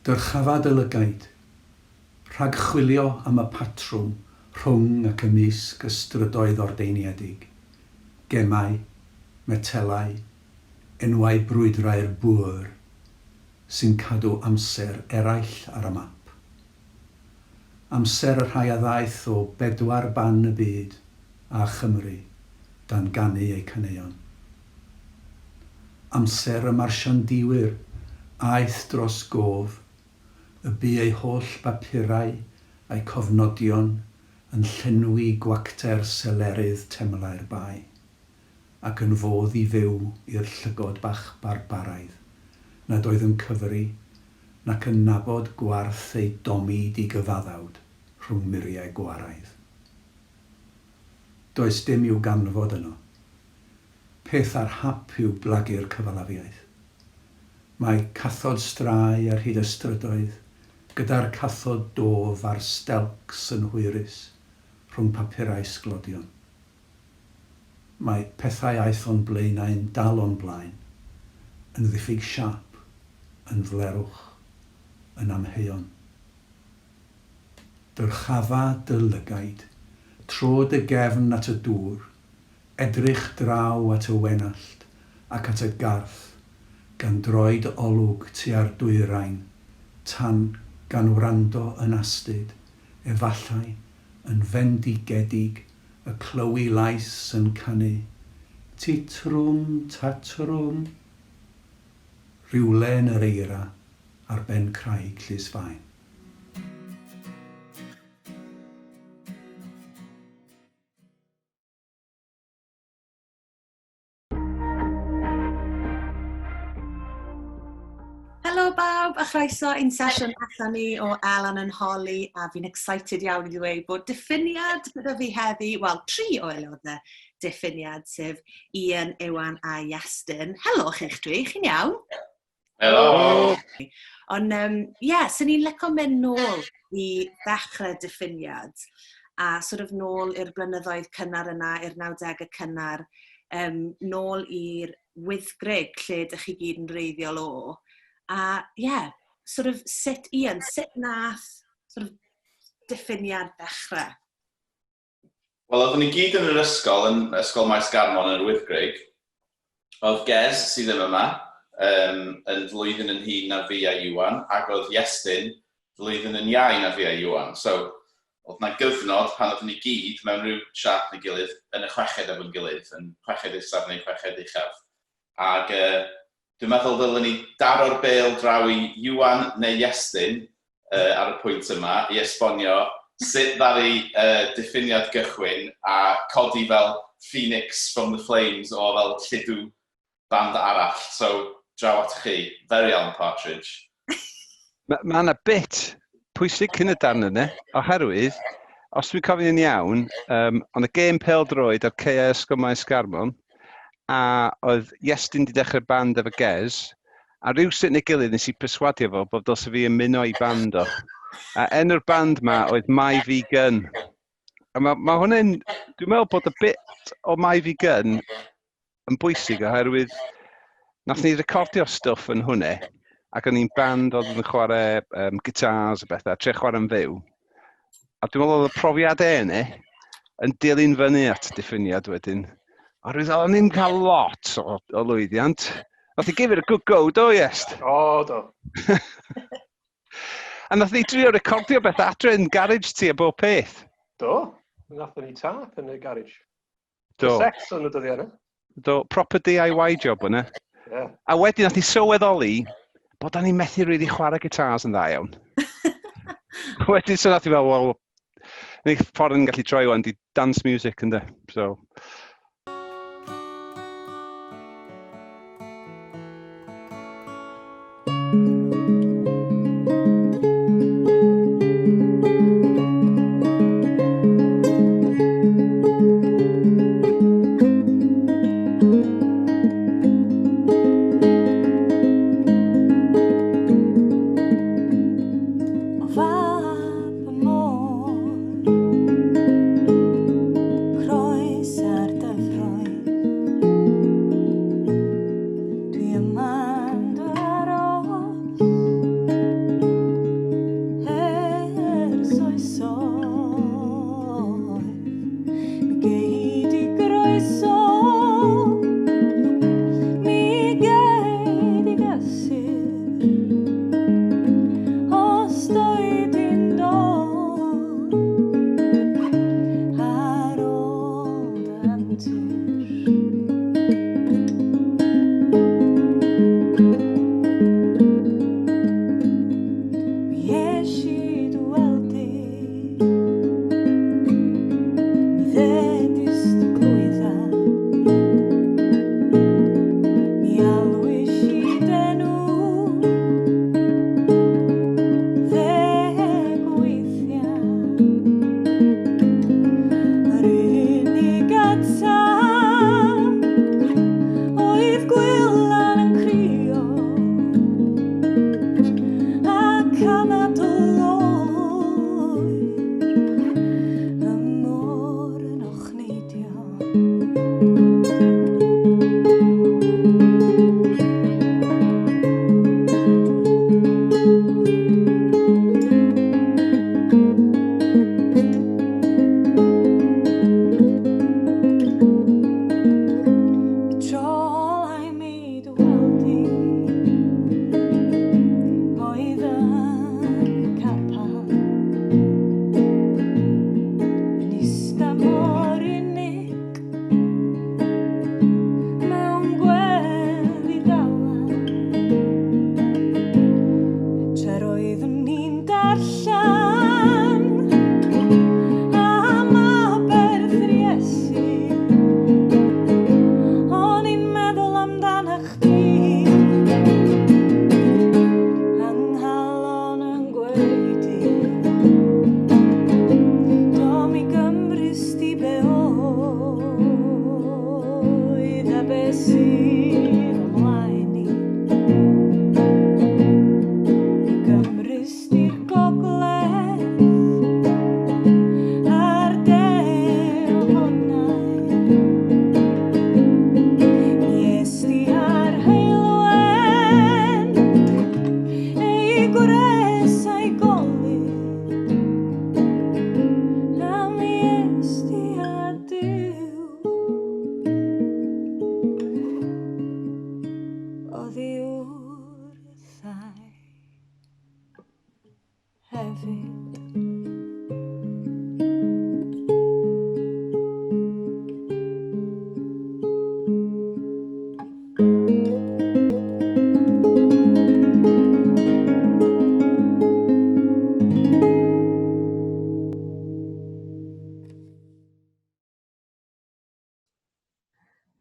Dyrchafad y lygaid, rhag chwilio am y patrwm rhwng ac ymysg ystrydoedd ordeiniedig, gemau, metelau, enwau brwydrau'r bŵr, sy'n cadw amser eraill ar y map. Amser y rhai a ddaeth o 4 ban y byd a Chymru dan ganu eu caneuon. Amser y marsiandiwyr aeth dros gof, y bu eu holl bapurau a'i cofnodion yn llenwi gwacter selerydd temlau'r bai, ac yn fodd i fyw i'r llygod bach barbaraidd, nad oedd yn cyfri nac yn nabod gwarth ei domi di gyfaddawd rhwng muriau gwaraidd. Does dim i'w ganfod yno. Peth ar hap yw blagu'r cyfalafiaeth. Mae cathod strae ar hyd y strydoedd, gyda'r cathod dof a'r stelcs yn hwyrus rhwng papurau sglodion. Mae pethau aeth o'n blaenau'n dal o'n blaen, yn ddiffyg siap, yn flerwch, yn amheuon. Dyrchafa dy lygaid, tro dy gefn at y dŵr, edrych draw at y wenallt ac at y garth, gan droed olwg tua'r dwyrain, tan gan wrando yn astyd, efallai yn fendigedig, y clywi lais yn canu, titrwm, tatrwm, rhywle yn yr eira ar ben craig Llysfaen. Helo bawb, a chroeso i'n sesiwn allan ni o Alan yn holi, a fi'n excited iawn i ddweud bod diffiniad gyda fi heddi, wel, 3 o aelodau diffiniad, sef Ian, Iwan a Iestyn. Helo chi'ch 3, chi'n iawn? Helo! Ond, sy'n ni'n licio mynd nôl i ddechrau diffiniad, a sort of nôl i'r blynyddoedd cynnar yna, i'r 90au cynnar, nôl i'r wythgrug lle ydych chi gyd yn reiddiol o. A sort of sut nath sort of diffiniad ddechrau? Wel, oeddwn ni gyd yn yr ysgol, yn ysgol Maes Garmon yn yr Wythgrug. Oedd Gez sydd ddim yma, yn flwyddyn yn hŷn na fi a Iwan, ac oedd Iestyn flwyddyn yn iau na fi a Iwan. So, oedd na gyfnod pan oeddwn ni gyd mewn rhyw siap neu gilydd yn y chweched efo'n gilydd, yn chweched isaf neu chweched uchaf. Ac dwi'n meddwl ddylen ni daro'r bêl draw i Iwan neu Iestyn ar y pwynt yma i esbonio sut ddaru diffiniad gychwyn a codi fel Phoenix from the Flames o fel lludw band arall. So, draw at chi. Very Alan Partridge. Mae yna bit pwysig cyn y darn yna, oherwydd, os dwi'n cofio'n iawn, ond y gêm pêl-droed ar Caea Ysgol Maes Garmon, a oedd Iestyn wedi dechrau band efo Gez, a rhywsut neu gilydd nes i perswadio fo bod dylse fi ymuno i band o. A enw'r band ma oedd My Vegan. A ma hwnna'n, dwi'n meddwl bod y bit o My Vegan yn bwysig oherwydd nath ni recordio stwff yn hwnna, ac o'n i'n band oedd yn chwarae gitars a bethau, tre chwarae'n fyw. A dwi'n meddwl oedd y profiad yna yn dilyn fyny at diffiniad wedyn. Oherwydd o'n i'n cael lot o lwyddiant. Nath i give it a good go, do, Iest? O, do. A nath ni drio recordio beth adre yn garage ti a bob peth. Do. Nath ni tap yn y garage. Do. Sex yn y dyddiau yna. Do, proper DIY job yna. Yeah. A wedyn nath ni sylweddoli bod ni'n methu rili chwarae gitars yn dda iawn. Wedyn so nath i fel, wel, ni ffordd yn gallu troi wan di dance music ynddo. So. Croes ar dy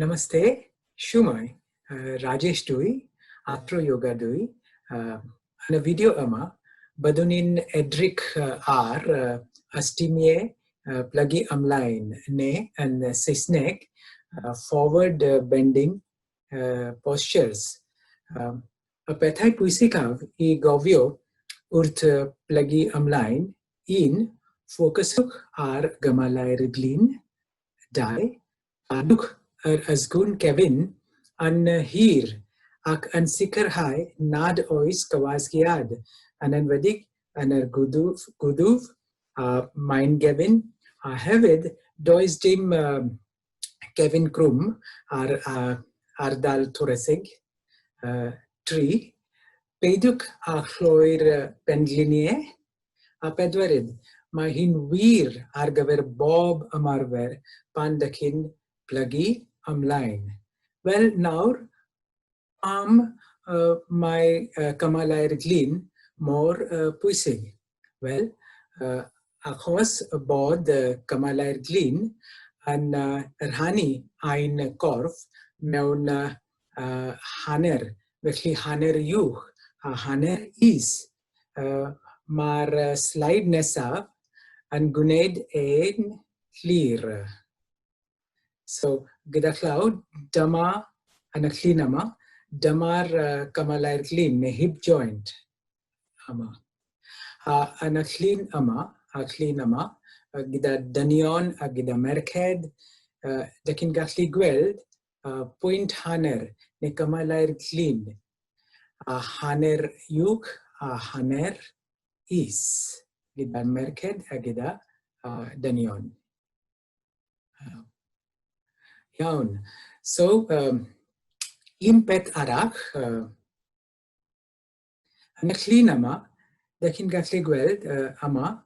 Namaste, Shumai, Rajesh Dui, Atro Yoga Dui, and a video ama, Badunin Edric R, Astimie, Plagi Amline, Ne, and Sisnek, forward bending postures. A pethai puisikav I govio urt Plagi Amline in focusuk ar Gamalai Riglin, die, Aduk Asgun Kevin, an hier, ak an sikerhai, nad ois kawaskiad, an vedik, an guduv, mein Gevin, hefyd, dois dim Kevin Krum, ardal Turesig, tri, peidwch a chlwyr pendlinie, a pedwerydd, mae hi'n wir ar gyfer bob ymarfer pan dych chi'n plygu ymlaen. Wel, nawr, am mae cymalau'r glin mor pwysig? Wel, achos bod cymalau'r glin yn rhannu ein corff mewn hanner, felly hanner uwch a hanner is. Mae'r slide nesaf yn gwneud ein llir. So, gyda llaw, dyma yn y llun yma, dyma'r cymalau'r glin, neu hip joint yma. A yn y llun yma, gyda dynion a gyda merched, dych chi'n gallu gweld pwynt hanner, neu cymalau'r glin, a hanner uwch a hanner is, gyda merched a gyda dynion. Iawn. So, un peth arall, yn y llun yma, dych chi'n gallu gweld yma,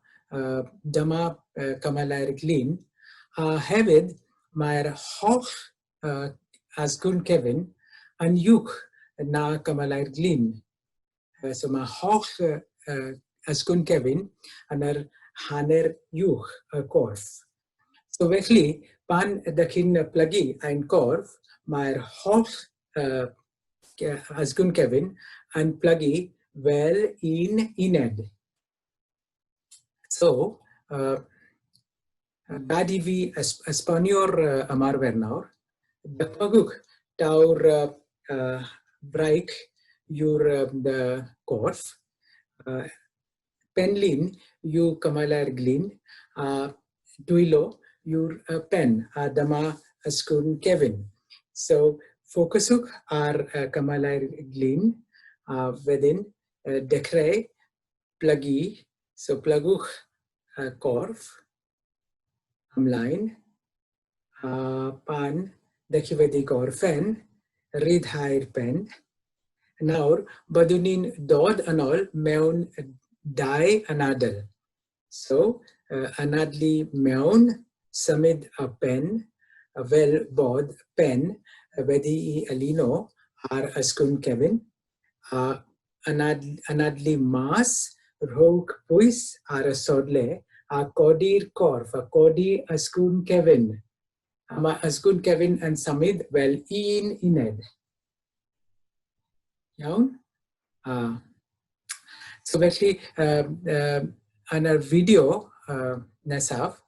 dyma cymalau'r glin, a hefyd mae'r holl asgwn Kevin yn uwch na cymalau'r glin. So mae holl asgwn Kevin yn yr hanner uwch y corff. So felly, pan ydych chi'n plygu ein corff, mae'r holl asgwn Kevin yn plygu fel un uned. So, gad I fi esbonio'r ymarfer nawr. Dychmygwch daw'r braic yw'r corff, penlin yw cymaler glin, a dwylo yw'r pen, a dyma asgwn Kevin. So, ffocyswch ar cymaler glin, a wedyn dechrau plygu. So, plygwch corff ymlaen, a pan ydych chi wedi gorffen, ryddhau'r pen. Nawr, byddwn ni'n dod yn ôl mewn 2 anadl. So, anadlu mewn, symud y pen, fel bod pen wedi I yluno ar asgwn Kevin, a anadlu mas, rhowch pwys ar y sodle, a codi'r corff, a codi asgwn Kevin. A mae asgwn Kevin yn symud fel un uned. Iawn? So felly, yn y fideo nesaf,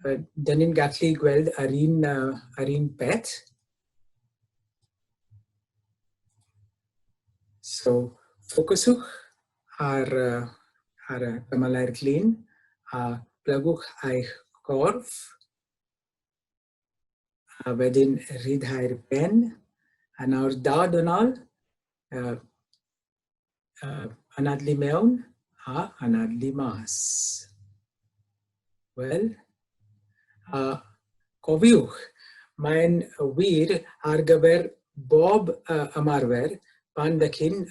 dyn ni'n gallu gweld yr un peth. So, ffocyswch ar y cymaler glin, a plygwch eich corff, a wedyn ryddhau'r pen, a nawr dod yn ôl, anadlu mewn, a anadlu mas. Wel, cofiwch, mae'n wir ar gyfer bob ymarfer pan ydych chi'n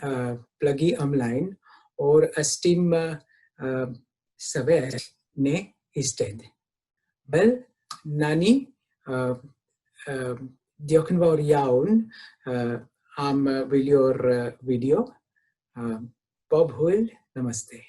plygu ymlaen o'r ystym sefyll neu eistedd. Wel, na ni, diolch yn fawr iawn am wylio'r fideo. Bob hwyl, namaste.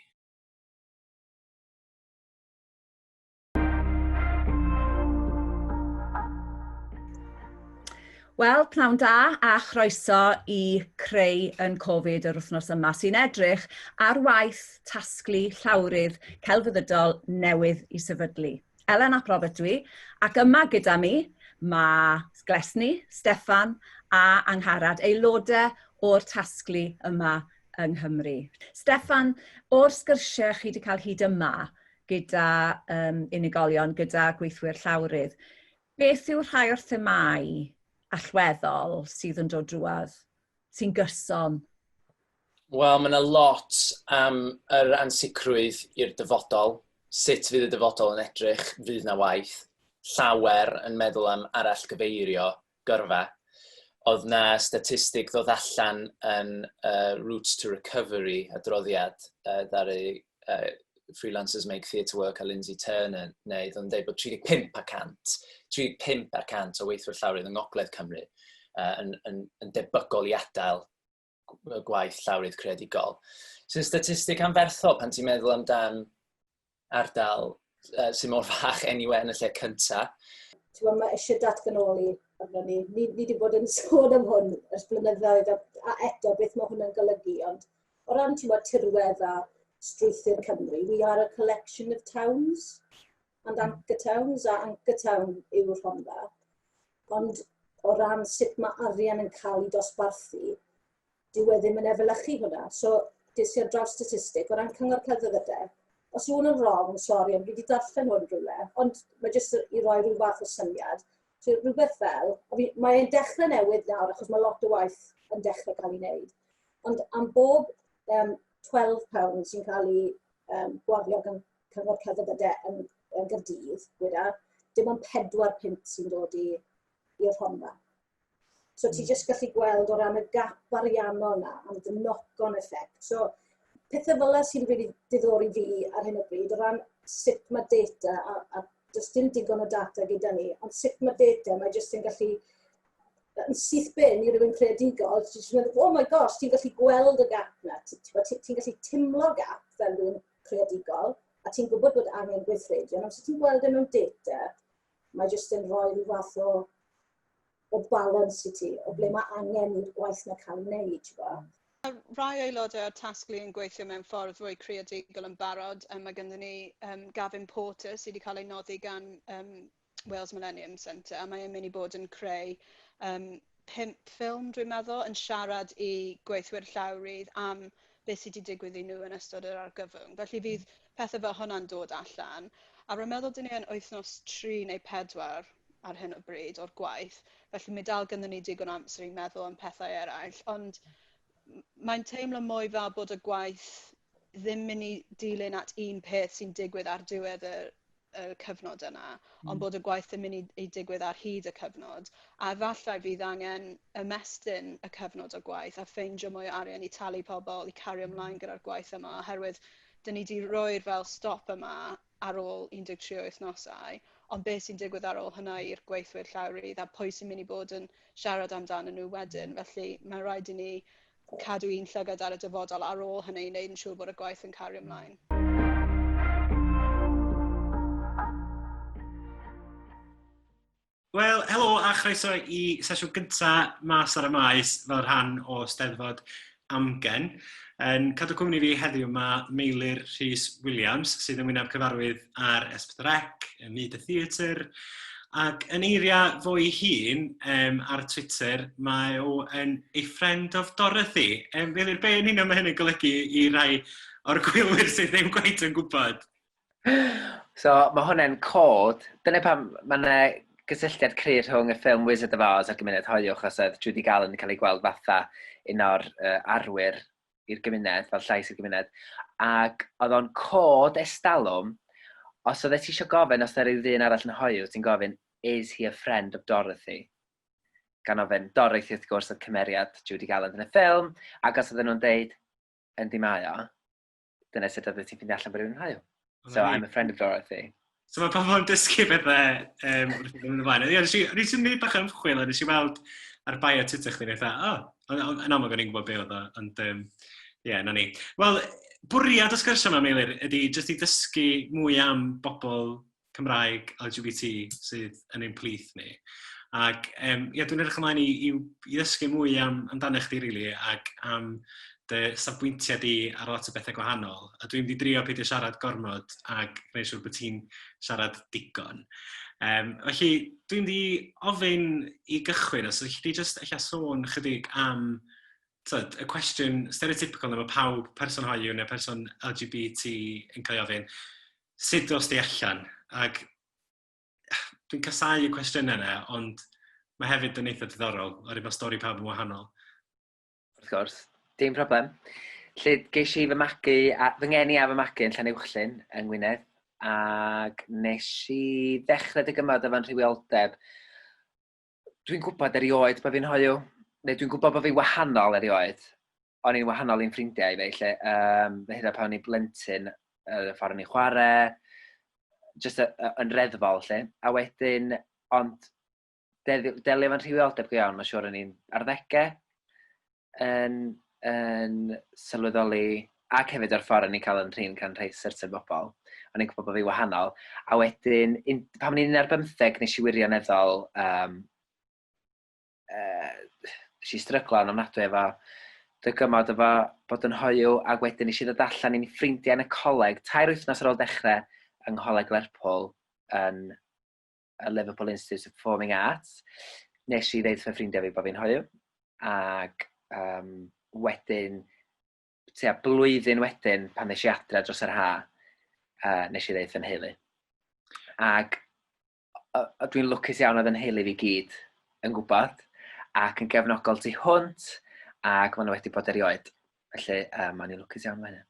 Wel, pnawn da a chroeso I creu yn Covid yr wythnos yma sy'n edrych ar waith tasglu llawrydd celfyddydol newydd I sefydlu. Elen ap Robert dwi, ac yma gyda mi, mae Glesni, Steffan a Angharad, aelodau o'r tasglu yma yng Nghymru. Steffan, o'r sgyrsiau chi wedi cael hyd yma gyda unigolion, gyda gweithwyr llawrydd, beth yw'r rhai o'r themau allweddol sydd yn dod drwodd, sy'n gyson? Wel, mae yna lot am yr ansicrwydd i'r dyfodol, sut fydd y dyfodol yn edrych, fydd yna waith, llawer yn meddwl am arallgyfeirio gyrfa. Oedd yna statistig ddod allan yn Routes to Recovery, adroddiad ddaru Freelancers Make Theatre Work a Lindsay Turner wneud, ond dweud bod 35% o weithwyr llawrydd yng Ngogledd Cymru yn debygol I adael gwaith llawrydd creadigol. Sy'n statistig anferthol pan ti'n meddwl amdan ardal sy'n mor fach anyway yn y lle cyntaf. Mae eisiau datganoli arno ni. Ni wedi bod yn sôn am hwn ers blynyddoedd a eto beth mae hwnna'n golygu, ond o ran tirwedd a strwythur Cymru, we are a collection of towns and anchor towns, a anchor town yw'r Rhondda. Ond o ran sut mae arian yn cael I dosbarthu, dyw e ddim yn efelychu hwnna. So, dis i'r draw statistig o ran cyngor celfyddydau. Os yw hwn yn wrong, sori, ond fi wedi darllen hwn rhywle, ond mae jyst I roi rhyw fath o syniad. So, rhywbeth fel, mae'n dechrau newydd nawr, achos mae lot o waith yn dechrau cael ei wneud. Ond am bob £12 sy'n cael ei gwario gan cyngor celfyddydau yn Gaerdydd, dim ond 4 pint sy'n dod i'r Rhondda. So ti jyst gallu gweld o ran y gap ariannol yna, am y knock-on effect. So pethau fel sy'n rili diddori fi ar hyn o bryd, o ran sut mae data, a does dim digon o data gyda ni, ond sut mae data, mae jyst yn gallu yn syth bin I rywun creadigol, ti'n meddwl, oh my gosh, ti'n gallu gweld y gap yna, ti'n gallu timlo gap fel rywun creadigol, a ti'n gwybod bod angen gweithredio, ond os ti'n gweld mewn data, mae jyst yn rhoi rhyw fath o balans i ti, o ble mae angen i'r gwaith na cael ei wneud, ti'n gwybod. Rai aelodau o'r tasglu yn gweithio mewn ffordd fwy creadigol yn barod. Mae ganddo ni Gavin Porter sydd wedi cael ei noddi gan Wales Millennium Centre, a mae e'n mynd i bod yn creu 5 ffilm, dwi'n meddwl, yn siarad i gweithwyr llawrydd am beth sydd wedi digwydd i nhw yn ystod yr argyfwng. Felly fydd pethau fel hwnna'n dod allan. A rwy'n meddwl dyn ni yn wythnos 3 neu 4 ar hyn o bryd o'r gwaith. Felly mae dal ganddo ni digon o amser i meddwl am pethau eraill. Ond mae'n teimlo mwy fel bod y gwaith ddim mynd i dilyn at un peth sy'n digwydd ar diwedd y cyfnod yna, ond bod y gwaith ddim mynd i digwydd ar hyd y cyfnod. A efallai fydd angen ymestyn y cyfnod o gwaith a ffeindio mwy o arian i talu pobl i cario ymlaen gyda'r gwaith yma, oherwydd dyn ni wedi rhoi'r fel stop yma ar ôl 13 wythnosau, ond beth sy'n digwydd ar ôl hynna i'r gweithwyr llawrydd a pwy sy'n mynd i bod yn siarad amdano nhw wedyn. Felly mae'n rhaid i ni cadw un llygad ar y dyfodol ar ôl hynny i wneud yn siŵr bod y gwaith yn cario ymlaen. Wel, helo a chroeso i sesiwn gyntaf mas ar y maes fel rhan o Eisteddfod Amgen. Yn cadw cwmni fi heddiw mae Meilir Rhys Williams sydd yn wyneb cyfarwydd ar S4C, y Meet the Theatre, ac yn eiriau fwy hun ar Twitter, mae o yn a friend of Dorothy. Meilir, be yn hynny mae hynny'n golygu i rai o'r gwylwyr sydd ddim gwaith yn gwybod? So, mae hwnna'n cod. Dyna pam mae'n gysylltiad clir rhwng y ffilm Wizard of Oz a'r gymuned hoiwch, os oedd Judy Garland yn cael ei gweld fatha un o'r arwyr i'r gymuned, fel llais i'r gymuned. Ac oedd o'n cod estalwm, os oedd ti eisiau gofyn, os oedd ryw ddyn arall yn hoiw, ti'n gofyn, is he a friend of Dorothy? Gan ofyn, Dorothy wrth gwrs oedd cymeriad Judy Garland yn y ffilm, ac os oedd nhw'n deud, yndi mae o, dyna sut oedd ti'n ffeindio allan bod rhywun yn hoiw. So, I'm a friend of Dorothy. So mae pobl yn dysgu bethau wrth i ddod yn y blaen. Nes i'n gwneud bach yn ymchwil, nes i weld ar bio Twitter chdi, yn amlwg o'n i'n gwybod be oedd o, ond na ni. Wel, bwriad o sgwrsio yma, Meilir, ydy jyst i dysgu mwy am bobl Cymraeg LGBT sydd yn ein plith ni. Ac dwi'n edrych ymlaen i ddysgu mwy amdano chdi, rili, ac am dy safbwyntiau di ar lot o bethau gwahanol. A dwi'n wedi trio peidio siarad gormod ac gwneud siŵr bod ti'n siarad digon. Felly, dwi'n wedi ofyn i gychwyn, os ydych chi jyst eich sôn chydig am y cwestiwn stereotypical yma pawb person hoiw neu person LGBT yn cael ei ofyn, sut os di allan? Ac dwi'n casau y cwestiwn yna, ond mae hefyd yn eitha diddorol, o'r efo stori pawb yn wahanol. Wrth gwrs. Dim problem. Lle ges i fy magu, fy ngeni a fy magu yn Llanuwchlyn yng Ngwynedd, ac nes i ddechrau dy gymod efo'n rhywioldeb. Dwi'n gwybod erioed bod fi'n hoiw, neu dwi'n gwybod bod fi'n wahanol erioed. O'n i'n wahanol i'n ffrindiau i fe, lle hyd pan o'n i'n blentyn, y ffordd o'n i'n chwarae, jyst yn reddfol, lle. A wedyn, ond delio efo'n rhywioldeb go iawn, mae'n siŵr o'n i'n arddegau, yn sylweddoli, ac hefyd o'r ffordd o'n i'n cael yn rhin gan rhai certain bobl. O'n i'n gwybod bod fi wahanol. A wedyn, pan o'n i'n 15, nes i wirioneddol, nes i stryglo'n ofnadwy efo dy gymod efo bod yn hoiw, ac wedyn nes i ddod allan i'n ffrindiau yn y coleg, 2 wythnos ar ôl dechrau yng Ngholeg Lerpwl yn y Liverpool Institute of Performing Arts. Nes i ddeud fy ffrindiau fi bod fi'n hoiw, ac wedyn, blwyddyn wedyn, pan nes i adra dros yr ha, nes i ddeud fy nheulu. Ac dwi'n lwcus iawn oedd yn nheulu fi gyd yn gwybod, ac yn gefnogol tu hwnt, ac maen nhw wedi bod erioed. Felly, maen nhw'n lwcus iawn fe hynny.